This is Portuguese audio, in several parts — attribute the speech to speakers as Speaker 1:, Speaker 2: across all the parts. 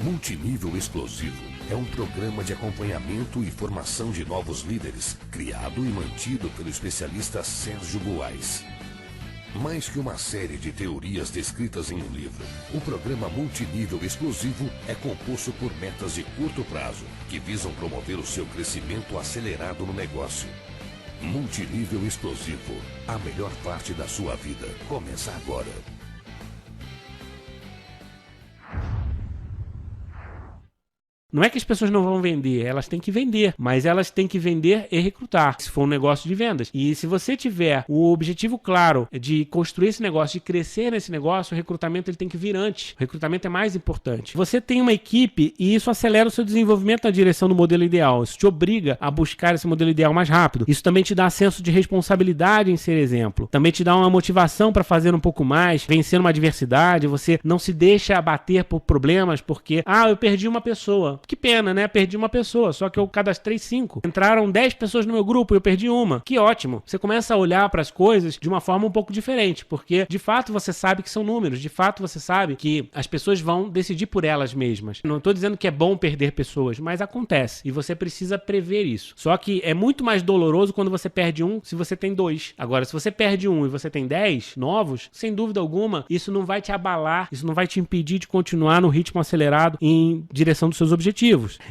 Speaker 1: Multinível Explosivo é um programa de acompanhamento e formação de novos líderes, criado e mantido pelo especialista Sérgio Buarque. Mais que uma série de teorias descritas em um livro, o programa Multinível Explosivo é composto por metas de curto prazo, que visam promover o seu crescimento acelerado no negócio. Multinível Explosivo, a melhor parte da sua vida, começa agora.
Speaker 2: Não é que as pessoas não vão vender, elas têm que vender, mas elas têm que vender e recrutar, se for um negócio de vendas. E se você tiver o objetivo claro de construir esse negócio, de crescer nesse negócio, o recrutamento ele tem que vir antes. O recrutamento é mais importante. Você tem uma equipe e isso acelera o seu desenvolvimento na direção do modelo ideal. Isso te obriga a buscar esse modelo ideal mais rápido. Isso também te dá senso de responsabilidade em ser exemplo. Também te dá uma motivação para fazer um pouco mais, vencer uma adversidade. Você não se deixa abater por problemas porque, eu perdi uma pessoa. Que pena, né? Perdi uma pessoa, só que eu cadastrei 5. Entraram 10 pessoas no meu grupo e eu perdi uma. Que ótimo. Você começa a olhar para as coisas de uma forma um pouco diferente, porque de fato você sabe que são números, de fato você sabe que as pessoas vão decidir por elas mesmas. Não estou dizendo que é bom perder pessoas, mas acontece e você precisa prever isso. Só que é muito mais doloroso quando você perde um se você tem 2. Agora, se você perde um e você tem 10 novos, sem dúvida alguma, isso não vai te abalar, isso não vai te impedir de continuar no ritmo acelerado em direção dos seus objetivos.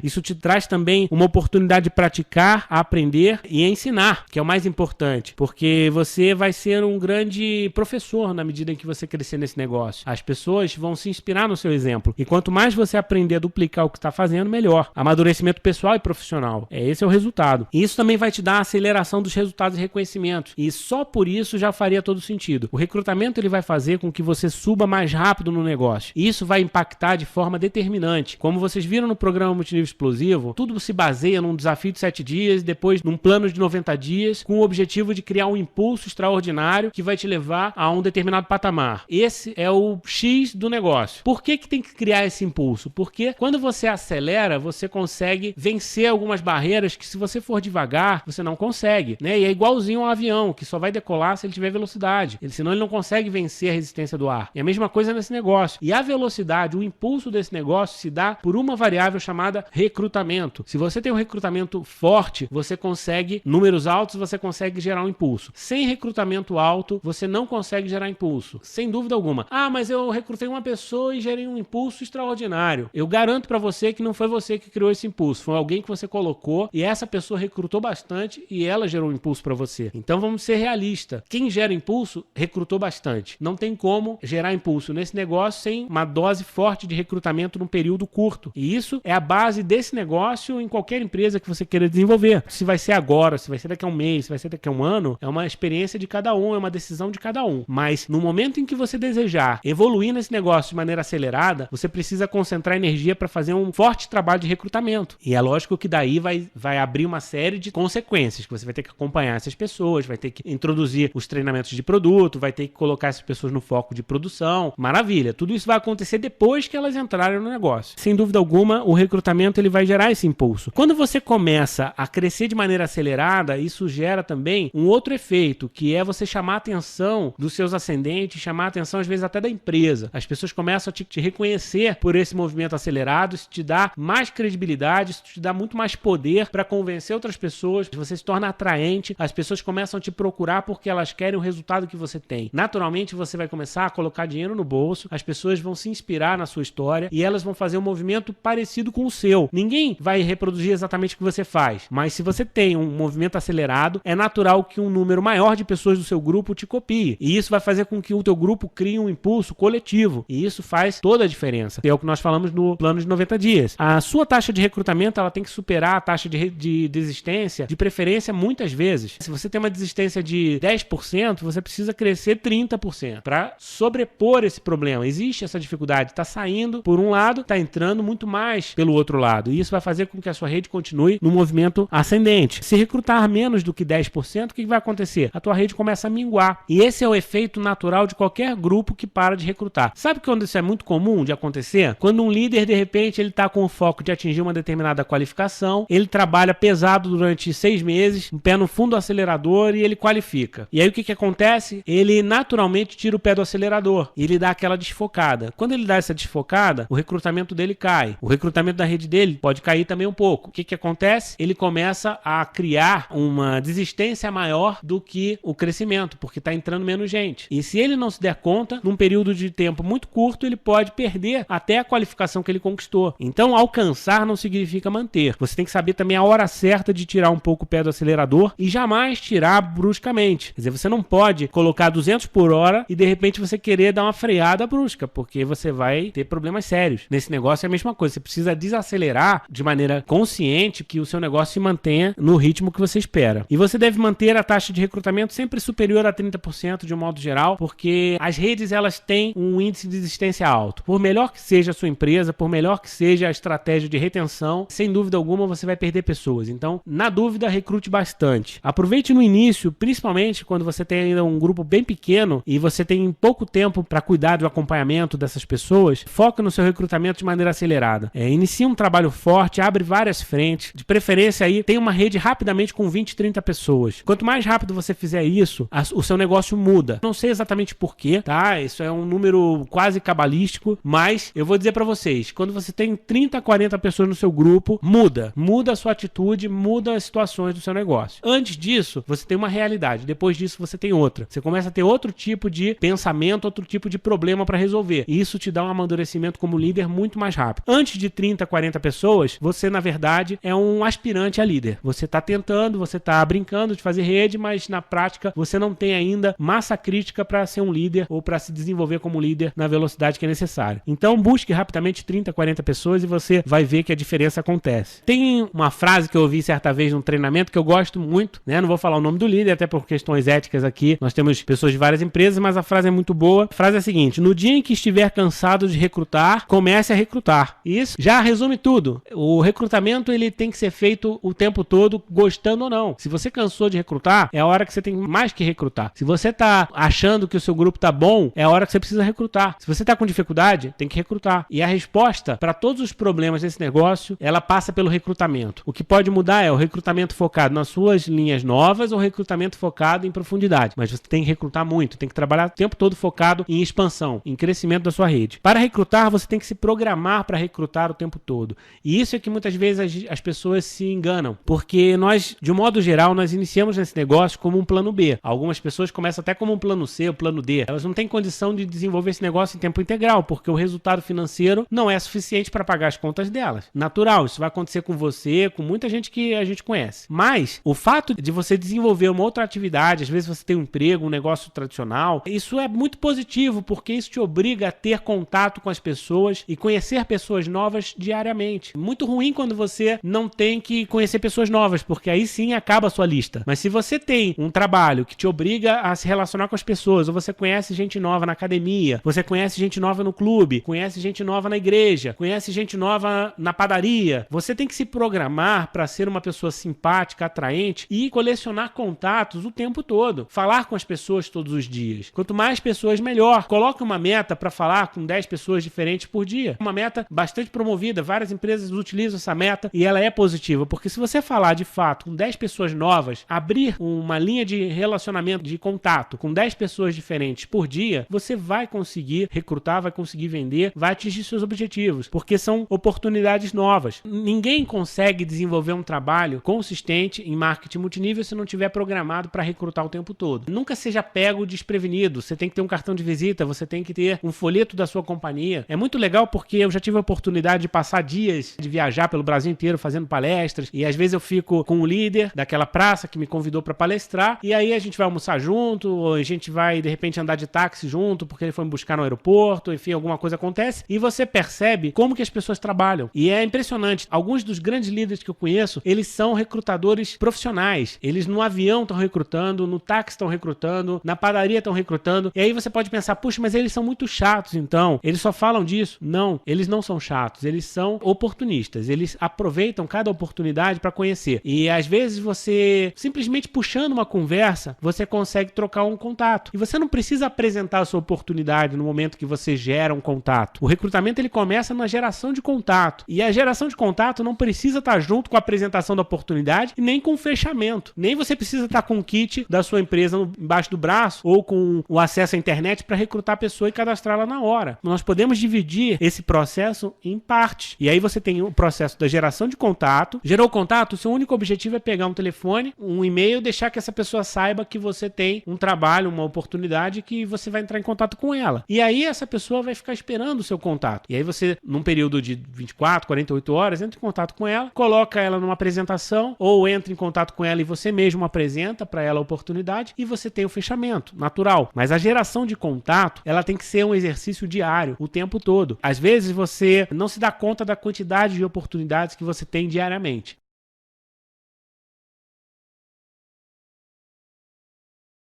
Speaker 2: Isso te traz também uma oportunidade de praticar, aprender e ensinar, que é o mais importante, porque você vai ser um grande professor na medida em que você crescer nesse negócio. As pessoas vão se inspirar no seu exemplo e quanto mais você aprender a duplicar o que está fazendo, melhor. Amadurecimento pessoal e profissional. Esse é o resultado. E isso também vai te dar a aceleração dos resultados e reconhecimentos. E só por isso já faria todo sentido. O recrutamento ele vai fazer com que você suba mais rápido no negócio. E isso vai impactar de forma determinante. Como vocês viram no programa Multinível Explosivo, tudo se baseia num desafio de 7 dias, depois num plano de 90 dias, com o objetivo de criar um impulso extraordinário que vai te levar a um determinado patamar. Esse é o X do negócio. Por que tem que criar esse impulso? Porque quando você acelera, você consegue vencer algumas barreiras que se você for devagar, você não consegue, né? E é igualzinho um avião, que só vai decolar se ele tiver velocidade. Senão ele não consegue vencer a resistência do ar. É a mesma coisa nesse negócio. E a velocidade, o impulso desse negócio se dá por uma variável chamada recrutamento. Se você tem um recrutamento forte, você consegue números altos, você consegue gerar um impulso. Sem recrutamento alto, você não consegue gerar impulso. Sem dúvida alguma. Mas eu recrutei uma pessoa e gerei um impulso extraordinário. Eu garanto para você que não foi você que criou esse impulso. Foi alguém que você colocou e essa pessoa recrutou bastante e ela gerou um impulso para você. Então vamos ser realistas. Quem gera impulso, recrutou bastante. Não tem como gerar impulso nesse negócio sem uma dose forte de recrutamento num período curto. E isso é a base desse negócio em qualquer empresa que você queira desenvolver. Se vai ser agora, se vai ser daqui a um mês, se vai ser daqui a um ano, é uma experiência de cada um, é uma decisão de cada um. Mas no momento em que você desejar evoluir nesse negócio de maneira acelerada, você precisa concentrar energia para fazer um forte trabalho de recrutamento. E é lógico que daí vai abrir uma série de consequências, que você vai ter que acompanhar essas pessoas, vai ter que introduzir os treinamentos de produto, vai ter que colocar essas pessoas no foco de produção. Maravilha, tudo isso vai acontecer depois que elas entrarem no negócio. Sem dúvida alguma, o recrutamento ele vai gerar esse impulso. Quando você começa a crescer de maneira acelerada, isso gera também um outro efeito, que é você chamar a atenção dos seus ascendentes, chamar a atenção às vezes até da empresa. As pessoas começam a te reconhecer por esse movimento acelerado, isso te dá mais credibilidade, isso te dá muito mais poder para convencer outras pessoas, você se torna atraente, as pessoas começam a te procurar porque elas querem o resultado que você tem. Naturalmente você vai começar a colocar dinheiro no bolso, as pessoas vão se inspirar na sua história e elas vão fazer um movimento parecido com o seu. Ninguém vai reproduzir exatamente o que você faz, mas se você tem um movimento acelerado, é natural que um número maior de pessoas do seu grupo te copie. E isso vai fazer com que o teu grupo crie um impulso coletivo. E isso faz toda a diferença. É o que nós falamos no plano de 90 dias. A sua taxa de recrutamento, ela tem que superar a taxa de desistência, de preferência, muitas vezes. Se você tem uma desistência de 10%, você precisa crescer 30% para sobrepor esse problema. Existe essa dificuldade. Está saindo por um lado, está entrando muito mais mais pelo outro lado. E isso vai fazer com que a sua rede continue no movimento ascendente. Se recrutar menos do que 10%, o que vai acontecer? A tua rede começa a minguar. E esse é o efeito natural de qualquer grupo que para de recrutar. Sabe quando isso é muito comum de acontecer? Quando um líder, de repente, ele está com o foco de atingir uma determinada qualificação, ele trabalha pesado durante 6 meses, um pé no fundo do acelerador e ele qualifica. E aí o que acontece? Ele naturalmente tira o pé do acelerador e ele dá aquela desfocada. Quando ele dá essa desfocada, o recrutamento dele cai. O recrutamento da rede dele pode cair também um pouco. O que acontece? Ele começa a criar uma desistência maior do que o crescimento, porque está entrando menos gente. E se ele não se der conta, num período de tempo muito curto, ele pode perder até a qualificação que ele conquistou. Então, alcançar não significa manter. Você tem que saber também a hora certa de tirar um pouco o pé do acelerador e jamais tirar bruscamente. Quer dizer, você não pode colocar 200 por hora e de repente você querer dar uma freada brusca, porque você vai ter problemas sérios. Nesse negócio é a mesma coisa. Você precisa desacelerar de maneira consciente que o seu negócio se mantenha no ritmo que você espera. E você deve manter a taxa de recrutamento sempre superior a 30% de um modo geral, porque as redes elas têm um índice de desistência alto. Por melhor que seja a sua empresa, por melhor que seja a estratégia de retenção, sem dúvida alguma você vai perder pessoas. Então, na dúvida, recrute bastante. Aproveite no início, principalmente quando você tem ainda um grupo bem pequeno e você tem pouco tempo para cuidar do acompanhamento dessas pessoas, foque no seu recrutamento de maneira acelerada. Inicie um trabalho forte, abre várias frentes, de preferência aí, tem uma rede rapidamente com 20, 30 pessoas. Quanto mais rápido você fizer isso, o seu negócio muda. Não sei exatamente porquê, tá? Isso é um número quase cabalístico, mas eu vou dizer para vocês, quando você tem 30, 40 pessoas no seu grupo, muda a sua atitude, muda as situações do seu negócio. Antes disso, você tem uma realidade, depois disso você tem outra. Você começa a ter outro tipo de pensamento, outro tipo de problema para resolver. E isso te dá um amadurecimento como líder muito mais rápido. Antes de 30, 40 pessoas, você na verdade é um aspirante a líder. Você está tentando, você está brincando de fazer rede, mas na prática você não tem ainda massa crítica para ser um líder ou para se desenvolver como líder na velocidade que é necessária. Então busque rapidamente 30, 40 pessoas e você vai ver que a diferença acontece. Tem uma frase que eu ouvi certa vez num treinamento que eu gosto muito, né? Não vou falar o nome do líder, até por questões éticas aqui. Nós temos pessoas de várias empresas, mas a frase é muito boa. A frase é a seguinte: no dia em que estiver cansado de recrutar, comece a recrutar. Isso já resume tudo. O recrutamento ele tem que ser feito o tempo todo, gostando ou não. Se você cansou de recrutar, é a hora que você tem mais que recrutar. Se você está achando que o seu grupo está bom, é a hora que você precisa recrutar. Se você está com dificuldade, tem que recrutar. E a resposta para todos os problemas desse negócio, ela passa pelo recrutamento. O que pode mudar é o recrutamento focado nas suas linhas novas ou o recrutamento focado em profundidade. Mas você tem que recrutar muito, tem que trabalhar o tempo todo focado em expansão, em crescimento da sua rede. Para recrutar, você tem que se programar para recrutar o tempo todo. E isso é que muitas vezes as pessoas se enganam, porque nós, de um modo geral, nós iniciamos nesse negócio como um plano B. Algumas pessoas começam até como um plano C, um plano D. Elas não têm condição de desenvolver esse negócio em tempo integral, porque o resultado financeiro não é suficiente para pagar as contas delas. Natural, isso vai acontecer com você, com muita gente que a gente conhece. Mas o fato de você desenvolver uma outra atividade, às vezes você tem um emprego, um negócio tradicional, isso é muito positivo, porque isso te obriga a ter contato com as pessoas e conhecer pessoas novas diariamente. Muito ruim quando você não tem que conhecer pessoas novas, porque aí sim acaba a sua lista. Mas se você tem um trabalho que te obriga a se relacionar com as pessoas, ou você conhece gente nova na academia, você conhece gente nova no clube, conhece gente nova na igreja, conhece gente nova na padaria, você tem que se programar para ser uma pessoa simpática, atraente e colecionar contatos o tempo todo. Falar com as pessoas todos os dias. Quanto mais pessoas, melhor. Coloque uma meta para falar com 10 pessoas diferentes por dia. Uma meta bastante promovida. Várias empresas utilizam essa meta e ela é positiva, porque se você falar de fato com 10 pessoas novas, abrir uma linha de relacionamento, de contato com 10 pessoas diferentes por dia, você vai conseguir recrutar, vai conseguir vender, vai atingir seus objetivos, porque são oportunidades novas. Ninguém consegue desenvolver um trabalho consistente em marketing multinível se não tiver programado para recrutar o tempo todo. Nunca seja pego desprevenido. Você tem que ter um cartão de visita, você tem que ter um folheto da sua companhia. É muito legal porque eu já tive a oportunidade de passar dias, de viajar pelo Brasil inteiro fazendo palestras, e às vezes eu fico com o líder daquela praça que me convidou para palestrar, e aí a gente vai almoçar junto, ou a gente vai de repente andar de táxi junto porque ele foi me buscar no aeroporto, enfim, alguma coisa acontece, e você percebe como que as pessoas trabalham. E é impressionante. Alguns dos grandes líderes que eu conheço, eles são recrutadores profissionais. Eles no avião estão recrutando, no táxi estão recrutando, na padaria estão recrutando. E aí você pode pensar, puxa, mas eles são muito chatos, então. Eles só falam disso. Não, eles não são chatos. eles são oportunistas. Eles aproveitam cada oportunidade para conhecer. E às vezes você, simplesmente puxando uma conversa, você consegue trocar um contato. E você não precisa apresentar a sua oportunidade no momento que você gera um contato. O recrutamento ele começa na geração de contato. E a geração de contato não precisa estar junto com a apresentação da oportunidade e nem com o fechamento. Nem você precisa estar com o kit da sua empresa embaixo do braço ou com o acesso à internet para recrutar a pessoa e cadastrá-la na hora. Nós podemos dividir esse processo em partes. E aí você tem o processo da geração de contato. Gerou o contato, o seu único objetivo é pegar um telefone, um e-mail, deixar que essa pessoa saiba que você tem um trabalho, uma oportunidade, que você vai entrar em contato com ela. E aí essa pessoa vai ficar esperando o seu contato. E aí você, num período de 24, 48 horas, entra em contato com ela, coloca ela numa apresentação, ou entra em contato com ela e você mesmo apresenta para ela a oportunidade, e você tem o fechamento, natural. Mas a geração de contato, ela tem que ser um exercício diário, o tempo todo. Às vezes você não se dá conta da quantidade de oportunidades que você tem diariamente.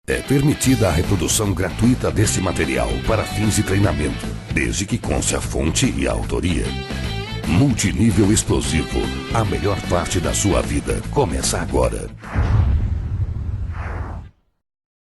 Speaker 1: É permitida a reprodução gratuita deste material para fins de treinamento, desde que conste a fonte e a autoria. Multinível Explosivo, a melhor parte da sua vida começa agora.